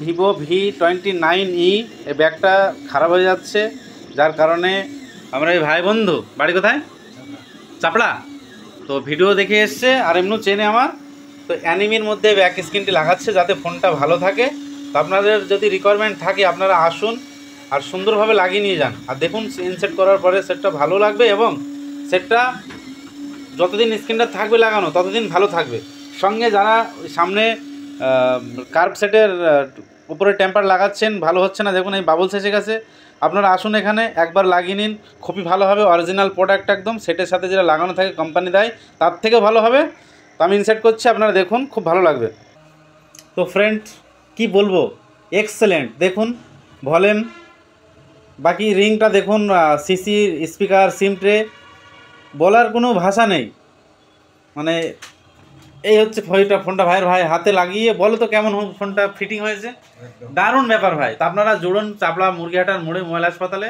Vivo V29e। এই ব্যাগটা খারাপ হয়ে যাচ্ছে, যার কারণে আমরা এই ভাই বন্ধু বাড়ি কোথায়, চাপড়া, তো ভিডিও দেখে এসছে আর এমনি চেনে আমার, তো অ্যানিমির মধ্যে ব্যাক স্ক্রিনটি লাগাচ্ছে যাতে ফোনটা ভালো থাকে। তো আপনাদের যদি রিকোয়ারমেন্ট থাকে আপনারা আসুন আর সুন্দরভাবে লাগিয়ে নিয়ে যান। আর দেখুন ইনসেট করার পরে সেটটা ভালো লাগবে এবং সেটটা যতদিন স্ক্রিনটা থাকবে লাগানো ততদিন ভালো থাকবে। সঙ্গে যারা সামনে কার্ভ সেটের উপরে টেম্পার লাগাচ্ছেন ভালো হচ্ছে না, দেখুন এই বাবলস এসে গেছে, আপনারা আসুন এখানে একবার লাগিয়ে নিন, খুবই ভালো হবে। অরিজিনাল প্রোডাক্ট একদম, সেটের সাথে যেটা লাগানো থাকে কোম্পানি দেয় তার থেকে ভালো হবে। তো আমি ইনসেট করছি, আপনারা দেখুন খুব ভালো লাগবে। তো ফ্রেন্ড কি বলবো, এক্সেলেন্ট, দেখুন ভলিউম, বাকি রিংটা দেখুন, সিসি স্পিকার, সিম ট্রে, বলার কোনো ভাষা নেই। মানে এই হচ্ছে ফোনটা ভাইয়ের ভাই হাতে লাগিয়ে বলো তো কেমন ফোনটা ফিটিং হয়েছে, দারুণ ব্যাপার ভাই। তা আপনারা জুড়ুন চাপড়া মুরগিহাটার মোড়ে মোবাইল হাসপাতালে।